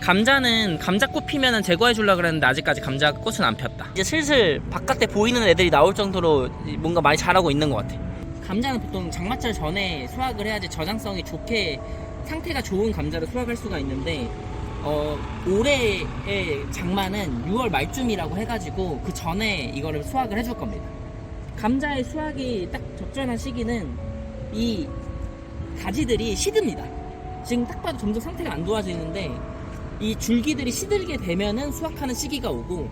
감자는 감자꽃 피면은 제거해 주려고 그랬는데 아직까지 감자꽃은 안 폈다. 이제 슬슬 바깥에 보이는 애들이 나올 정도로 뭔가 많이 자라고 있는 것 같아. 감자는 보통 장마철 전에 수확을 해야지 저장성이 좋게 상태가 좋은 감자를 수확할 수가 있는데 올해의 장마는 6월 말쯤이라고 해가지고 그 전에 이거를 수확을 해줄 겁니다. 감자의 수확이 딱 적절한 시기는 이 가지들이 시듭니다. 지금 딱 봐도 점점 상태가 안 좋아지는데 이 줄기들이 시들게 되면은 수확하는 시기가 오고,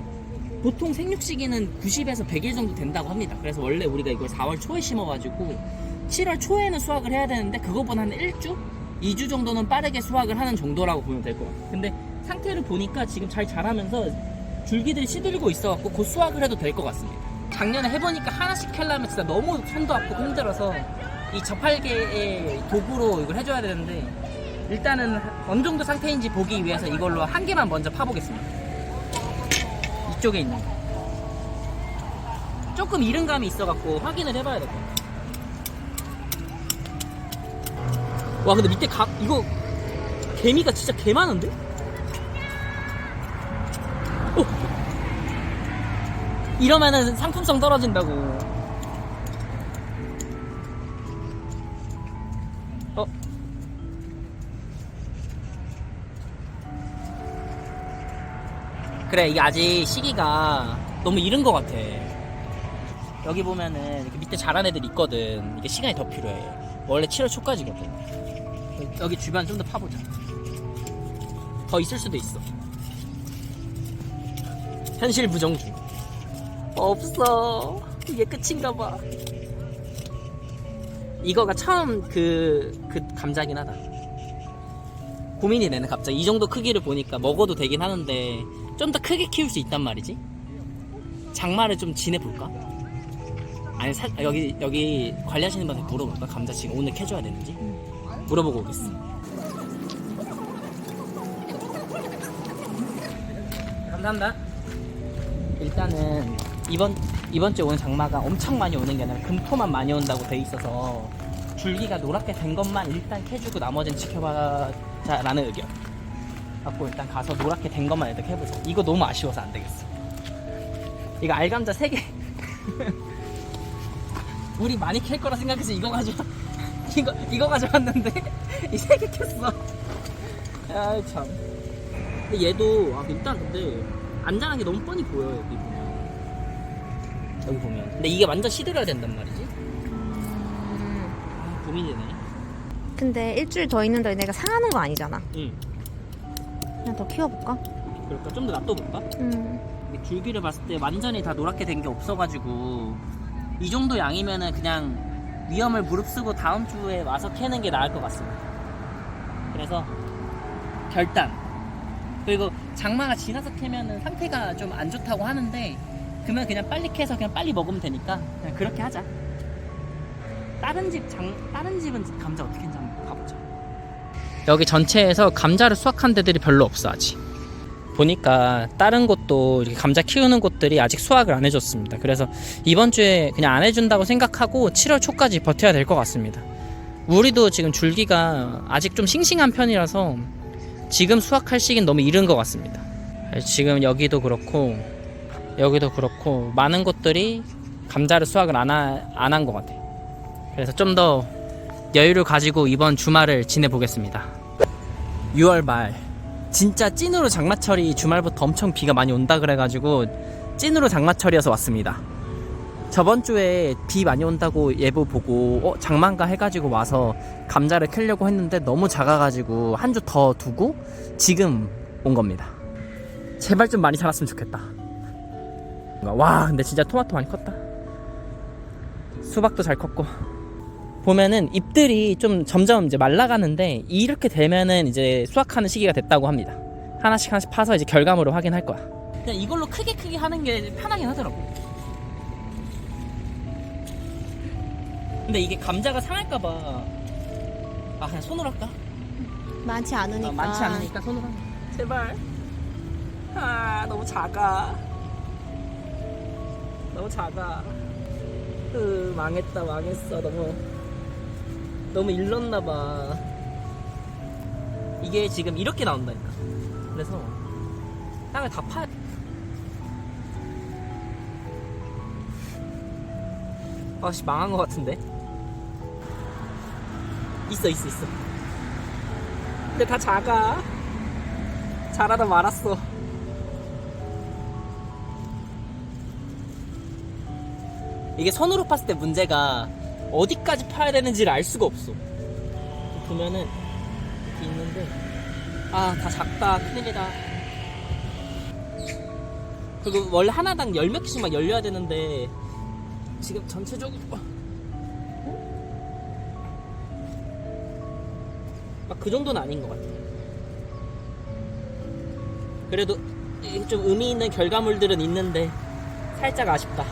보통 생육 시기는 90에서 100일 정도 된다고 합니다. 그래서 원래 우리가 이걸 4월 초에 심어가지고 7월 초에는 수확을 해야 되는데 그거보다 한 1주? 2주 정도는 빠르게 수확을 하는 정도라고 보면 될 것 같아요. 근데 상태를 보니까 지금 잘 자라면서 줄기들이 시들고 있어갖고 곧 수확을 해도 될 것 같습니다. 작년에 해보니까 하나씩 하려면 진짜 너무 손도 아프고 힘들어서 이 저팔계의 도구로 이걸 해줘야 되는데, 일단은 어느 정도 상태인지 보기 위해서 이걸로 한 개만 먼저 파보겠습니다. 이쪽에 있는 거. 조금 이른 감이 있어갖고 확인을 해봐야 될 것 같아요. 와, 근데 밑에 이거 개미가 진짜 개 많은데? 오! 이러면은 상품성 떨어진다고. 그래, 이게 아직 시기가 너무 이른 것 같아. 여기 보면은 이렇게 밑에 자란 애들 있거든. 이게 시간이 더 필요해. 원래 7월 초까지거든. 여기 주변 좀 더 파보자. 더 있을 수도 있어. 현실 부정 중. 없어. 이게 끝인가 봐. 이거가 처음 그 감자긴 하다. 고민이 되네 갑자기. 이 정도 크기를 보니까 먹어도 되긴 하는데 좀 더 크게 키울 수 있단 말이지. 장마를 좀 지내볼까? 아니 여기 관리하시는 분한테 물어볼까? 감자 지금 오늘 캐줘야 되는지 물어보고 오겠어. 감사합니다. 일단은 이번 주에 오는 장마가 엄청 많이 오는 게 아니라 금토만 많이 온다고 돼 있어서 줄기가 노랗게 된 것만 일단 캐주고 나머지는 지켜봐자라는 의견 갖고 일단 가서 노랗게 된 것만 일단 해보자. 이거 너무 아쉬워서 안 되겠어. 이거 알감자 3개 우리 많이 캘 거라 생각해서 이거 가져왔는데 이 3개 캤어. 아이 참. 근데 얘도 일단 근데 안 자란 게 너무 뻔히 보여. 여기 보면 근데 이게 완전 시들어야 된단 말이지. 고민이네. 근데 일주일 더 있는데 내가 상하는 거 아니잖아. 응. 그냥 더 키워볼까? 그럴까? 좀 더 놔둬볼까? 줄기를 봤을 때 완전히 다 노랗게 된 게 없어가지고 이 정도 양이면은 그냥 위험을 무릅쓰고 다음 주에 와서 캐는 게 나을 것 같습니다. 그래서 결단. 그리고 장마가 지나서 캐면은 상태가 좀 안 좋다고 하는데 그러면 그냥 빨리 캐서 그냥 빨리 먹으면 되니까 그냥 그렇게 하자. 다른 집은 감자 어떻게 했는지 한번 가보자. 여기 전체에서 감자를 수확한 데들이 별로 없어 아직. 보니까 다른 곳도 이렇게 감자 키우는 곳들이 아직 수확을 안 해줬습니다. 그래서 이번 주에 그냥 안 해준다고 생각하고 7월 초까지 버텨야 될 것 같습니다. 우리도 지금 줄기가 아직 좀 싱싱한 편이라서 지금 수확할 시기는 너무 이른 것 같습니다. 지금 여기도 그렇고 많은 곳들이 감자를 수확을 안 한 것 같아요. 그래서 좀 더 여유를 가지고 이번 주말을 지내보겠습니다. 6월 말 진짜 찐으로 장마철이 주말부터 엄청 비가 많이 온다 그래가지고 찐으로 장마철이어서 왔습니다. 저번 주에 비 많이 온다고 예보 보고 장마인가 해가지고 와서 감자를 캐려고 했는데 너무 작아가지고 한 주 더 두고 지금 온 겁니다. 제발 좀 많이 자랐으면 좋겠다. 와 근데 진짜 토마토 많이 컸다. 수박도 잘 컸고. 보면은 잎들이 좀 점점 이제 말라가는데 이렇게 되면은 이제 수확하는 시기가 됐다고 합니다. 하나씩 파서 이제 결과물을 확인할 거야. 그냥 이걸로 크게 하는 게 편하긴 하더라고. 근데 이게 감자가 상할까봐 그냥 손으로 할까? 많지 않으니까. 많지 않으니까 손으로 할까? 제발. 너무 작아. 망했어. 너무 일렀나봐. 이게 지금 이렇게 나온다니까. 그래서 땅을 다 파야 돼. 아씨 망한 것 같은데. 있어. 근데 다 작아. 자라다 말았어. 이게 손으로 팠을 때 문제가 어디까지 파야 되는지를 알 수가 없어. 보면은 이렇게 있는데 아 다 작다. 큰일이다. 그리고 원래 하나당 10몇 개씩 막 열려야 되는데 지금 전체적으로 막 그 정도는 아닌 것 같아. 그래도 좀 의미 있는 결과물들은 있는데 살짝 아쉽다.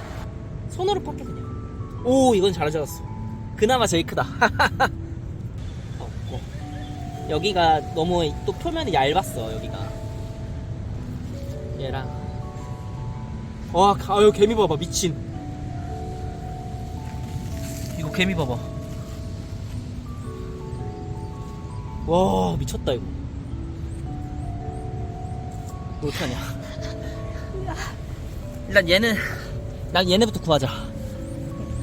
손으로 팠게 그냥. 오 이건 잘 잡았어. 그나마 제일 크다. 없고 여기가 너무 또 표면이 얇았어. 여기가 얘랑 와 아유 개미 봐봐 미친. 이거 개미 봐봐. 와 미쳤다 이거. 이거 어떡하냐. 일단 난 얘네부터 구하자.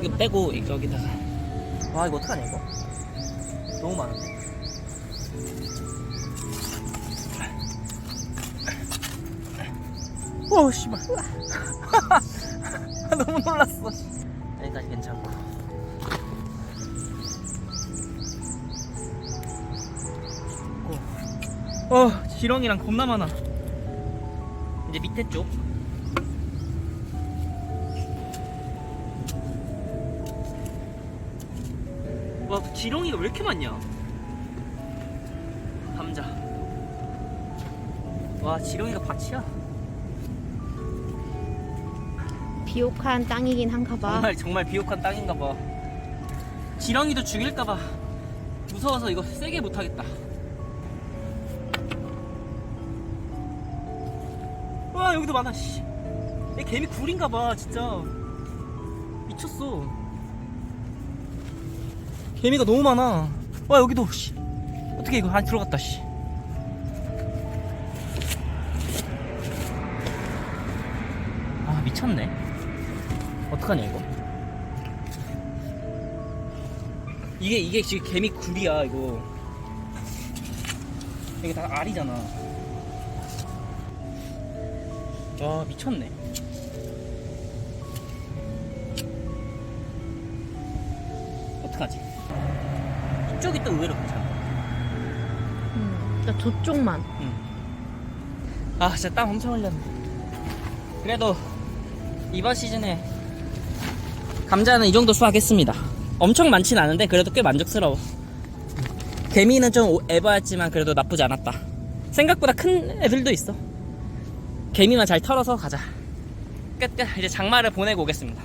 이거 빼고 여기다가. 와 이거 어떡하냐 이거. 너무 많은데. 오 씨발. 너무 놀랐어. 여기까지 괜찮고. 지렁이랑 겁나 많아. 이제 밑에 쪽. 와 지렁이가 왜 이렇게 많냐. 감자. 와 지렁이가 밭이야. 비옥한 땅이긴 한가 봐. 정말 비옥한 땅인가 봐. 지렁이도 죽일까 봐 무서워서 이거 세게 못 하겠다. 와 여기도 많아. 씨. 얘 개미 굴인가 봐 진짜. 미쳤어. 개미가 너무 많아. 와 여기도 씨. 어떻게 이거 안에 들어갔다 씨. 아 미쳤네. 어떡하냐 이거. 이게 지금 개미 굴이야 이거. 이게 다 알이잖아. 와 미쳤네. 어떡하지? 이쪽이 또 의외로 괜찮아. 그러니까 저쪽만. 아 진짜 땀 엄청 흘렸네. 그래도 이번 시즌에 감자는 이 정도 수확했습니다. 엄청 많진 않은데 그래도 꽤 만족스러워. 개미는 좀 에바였지만 그래도 나쁘지 않았다. 생각보다 큰 애들도 있어. 개미만 잘 털어서 가자. 끝. 이제 장마를 보내고 오겠습니다.